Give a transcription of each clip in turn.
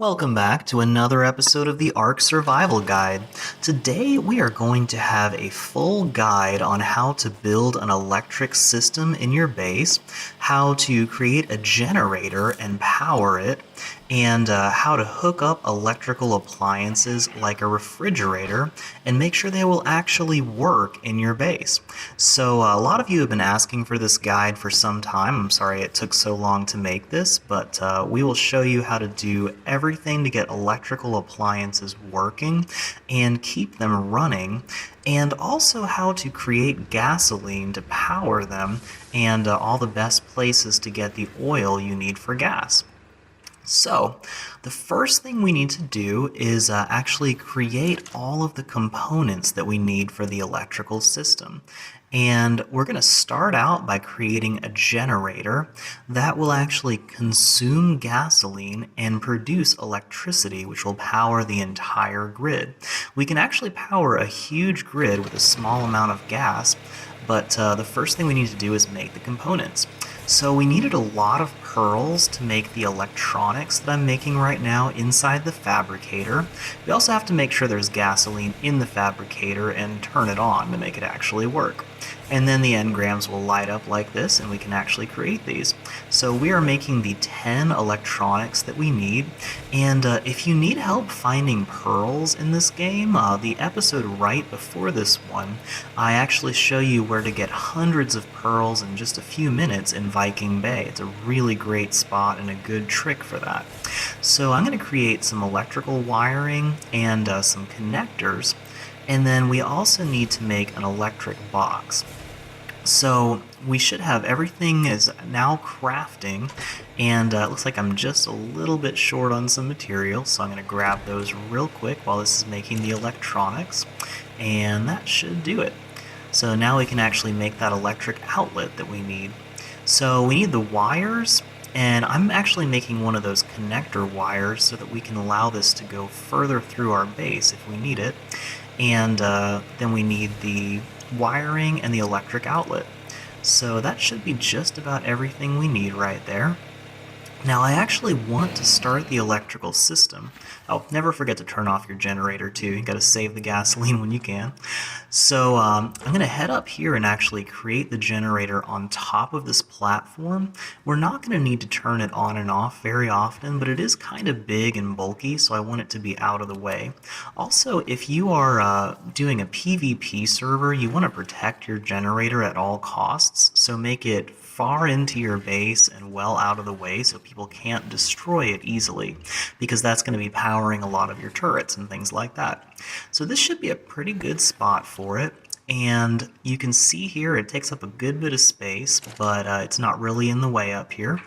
Welcome back to another episode of the Ark Survival Guide. Today we are going to have a full guide on how to build an electric system in your base, how to create a generator and power it, and how to hook up electrical appliances like a refrigerator and make sure they will actually work in your base. So a lot of you have been asking for this guide for some time. I'm sorry it took so long to make this, but we will show you how to do everything to get electrical appliances working and keep them running, and also how to create gasoline to power them and all the best places to get the oil you need for gas. So, the first thing we need to do is actually create all of the components that we need for the electrical system. And we're going to start out by creating a generator that will actually consume gasoline and produce electricity, which will power the entire grid. We can actually power a huge grid with a small amount of gas, but the first thing we need to do is make the components. So we needed a lot of pearls to make the electronics that I'm making right now inside the fabricator. We also have to make sure there's gasoline in the fabricator and turn it on to make it actually work. And then the engrams will light up like this and we can actually create these. So we are making the 10 electronics that we need. And if you need help finding pearls in this game, the episode right before this one, I actually show you where to get hundreds of pearls in just a few minutes in Viking Bay. It's a really great spot and a good trick for that. So I'm going to create some electrical wiring and some connectors. And then we also need to make an electric box. So we should have everything is now crafting, and it looks like I'm just a little bit short on some materials, so I'm going to grab those real quick while this is making the electronics, and that should do it. So now we can actually make that electric outlet that we need. So we need the wires, and I'm actually making one of those connector wires so that we can allow this to go further through our base if we need it. And then we need the wiring and the electric outlet. So that should be just about everything we need right there. Now I actually want to start the electrical system. Oh, never forget to turn off your generator too. You gotta save the gasoline when you can. So I'm gonna head up here and actually create the generator on top of this platform. We're not gonna need to turn it on and off very often, but it is kind of big and bulky, so I want it to be out of the way. Also, if you are doing a PvP server, you want to protect your generator at all costs, so make it far into your base and well out of the way so people can't destroy it easily, because that's going to be powering a lot of your turrets and things like that. So this should be a pretty good spot for it, and you can see here it takes up a good bit of space, but it's not really in the way up here,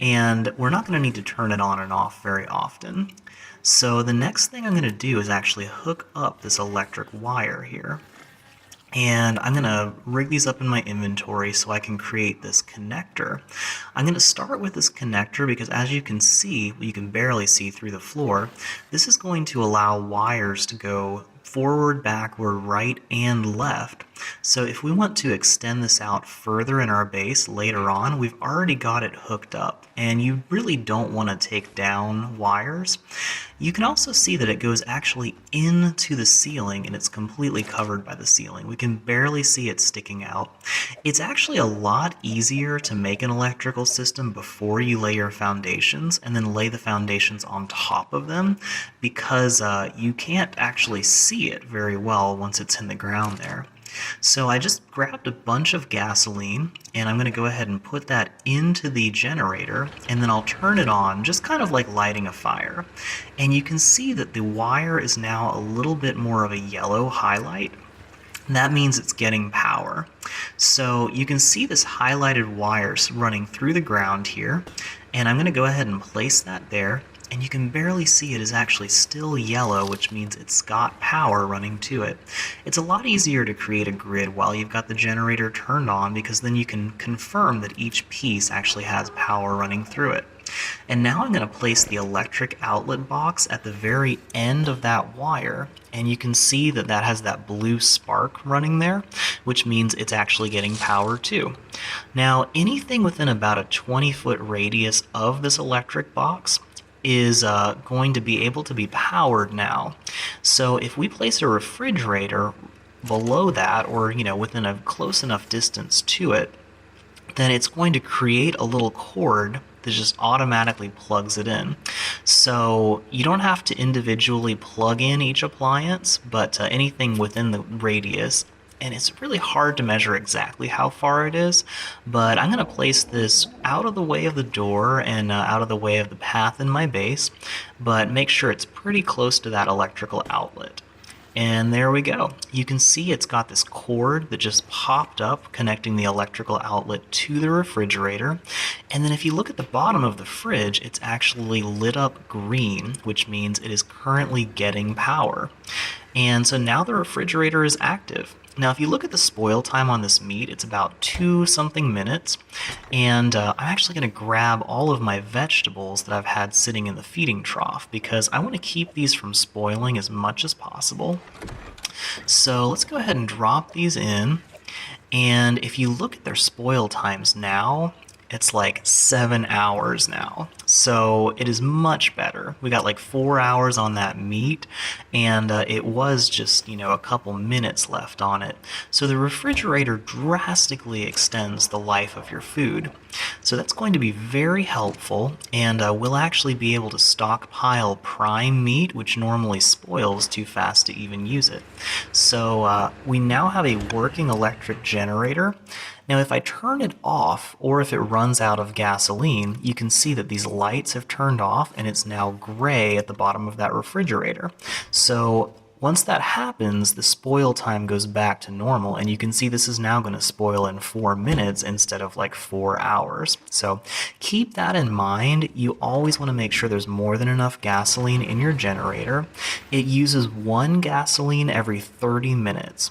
and we're not going to need to turn it on and off very often. So the next thing I'm going to do is actually hook up this electric wire here. And I'm going to rig these up in my inventory so I can create this connector. I'm going to start with this connector because, as you can see, you can barely see through the floor, this is going to allow wires to go forward, backward, right, and left. So if we want to extend this out further in our base later on, we've already got it hooked up, and you really don't want to take down wires. You can also see that it goes actually into the ceiling, and it's completely covered by the ceiling. We can barely see it sticking out. It's actually a lot easier to make an electrical system before you lay your foundations and then lay the foundations on top of them, because you can't actually see it very well once it's in the ground there. So I just grabbed a bunch of gasoline, and I'm going to go ahead and put that into the generator, and then I'll turn it on, just kind of like lighting a fire. And you can see that the wire is now a little bit more of a yellow highlight. That means it's getting power. So you can see this highlighted wire running through the ground here, and I'm going to go ahead and place that there. And you can barely see it is actually still yellow, which means it's got power running to it. It's a lot easier to create a grid while you've got the generator turned on, because then you can confirm that each piece actually has power running through it. And now I'm going to place the electric outlet box at the very end of that wire, and you can see that that has that blue spark running there, which means it's actually getting power too. Now anything within about a 20-foot radius of this electric box is going to be able to be powered now. So if we place a refrigerator below that, or within a close enough distance to it, then it's going to create a little cord that just automatically plugs it in. So you don't have to individually plug in each appliance, but anything within the radius. And it's really hard to measure exactly how far it is, but I'm going to place this out of the way of the door and out of the way of the path in my base, but make sure it's pretty close to that electrical outlet. And there we go. You can see it's got this cord that just popped up connecting the electrical outlet to the refrigerator. And then if you look at the bottom of the fridge, it's actually lit up green, which means it is currently getting power. And so now the refrigerator is active. Now, if you look at the spoil time on this meat, it's about 2-something minutes. And I'm actually going to grab all of my vegetables that I've had sitting in the feeding trough because I want to keep these from spoiling as much as possible. So let's go ahead and drop these in. And if you look at their spoil times now, it's like 7 hours now. So it is much better. We got like 4 hours on that meat, and it was just, a couple minutes left on it. So the refrigerator drastically extends the life of your food. So that's going to be very helpful, and we'll actually be able to stockpile prime meat, which normally spoils too fast to even use it. So we now have a working electric generator. Now, if I turn it off, or if it runs out of gasoline, you can see that these lights have turned off and it's now gray at the bottom of that refrigerator. So once that happens, the spoil time goes back to normal, and you can see this is now going to spoil in 4 minutes instead of like 4 hours. So keep that in mind. You always want to make sure there's more than enough gasoline in your generator. It uses 1 gasoline every 30 minutes.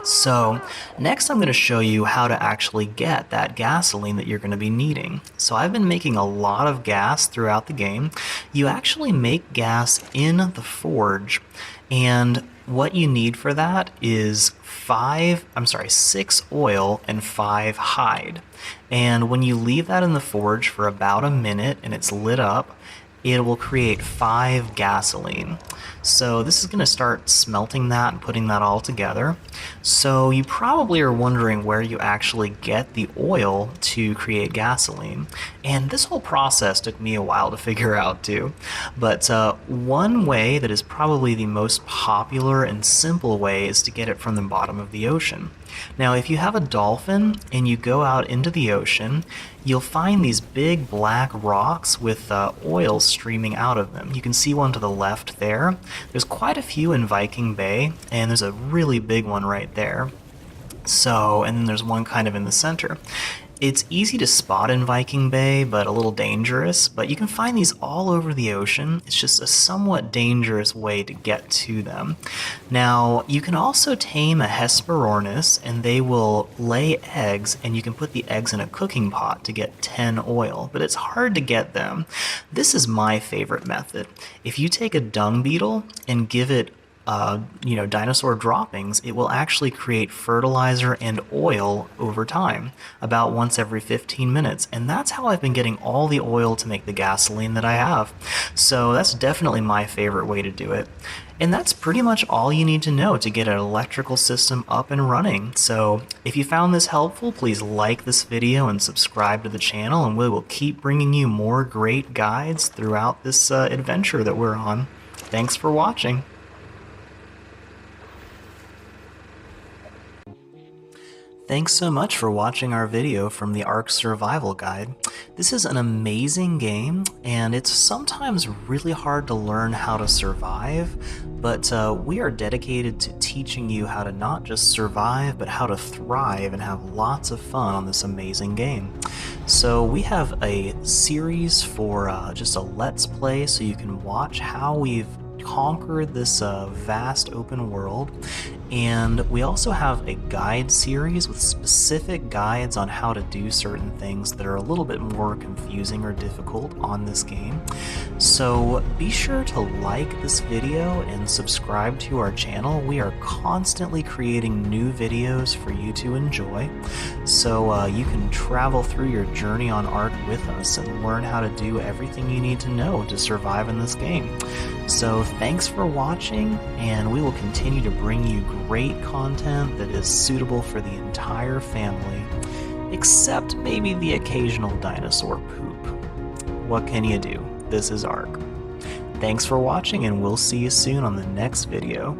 So next I'm going to show you how to actually get that gasoline that you're going to be needing. So I've been making a lot of gas throughout the game. You actually make gas in the forge, and what you need for that is 6 oil and 5 hide. And when you leave that in the forge for about a minute and it's lit up, it will create 5 gasoline. So this is going to start smelting that and putting that all together. So you probably are wondering where you actually get the oil to create gasoline. And this whole process took me a while to figure out too. But one way that is probably the most popular and simple way is to get it from the bottom of the ocean. Now, if you have a dolphin and you go out into the ocean, you'll find these big black rocks with oil streaming out of them. You can see one to the left there. There's quite a few in Viking Bay, and there's a really big one right there. So, and then there's one kind of in the center. It's easy to spot in Viking Bay, but a little dangerous, but you can find these all over the ocean. It's just a somewhat dangerous way to get to them. Now, you can also tame a Hesperornis, and they will lay eggs, and you can put the eggs in a cooking pot to get 10 oil, but it's hard to get them. This is my favorite method. If you take a dung beetle and give it dinosaur droppings, it will actually create fertilizer and oil over time, about once every 15 minutes. And that's how I've been getting all the oil to make the gasoline that I have. So that's definitely my favorite way to do it. And that's pretty much all you need to know to get an electrical system up and running. So if you found this helpful, please like this video and subscribe to the channel, and we will keep bringing you more great guides throughout this adventure that we're on. Thanks for watching. Thanks so much for watching our video from the Ark Survival Guide. This is an amazing game, and it's sometimes really hard to learn how to survive, but we are dedicated to teaching you how to not just survive, but how to thrive and have lots of fun on this amazing game. So we have a series for just a Let's Play, so you can watch how we've conquered this vast open world. And we also have a guide series with specific guides on how to do certain things that are a little bit more confusing or difficult on this game. So be sure to like this video and subscribe to our channel. We are constantly creating new videos for you to enjoy, so you can travel through your journey on Ark with us and learn how to do everything you need to know to survive in this game. So thanks for watching, and we will continue to bring you great content that is suitable for the entire family, except maybe the occasional dinosaur poop. What can you do? This is Ark. Thanks for watching, and we'll see you soon on the next video.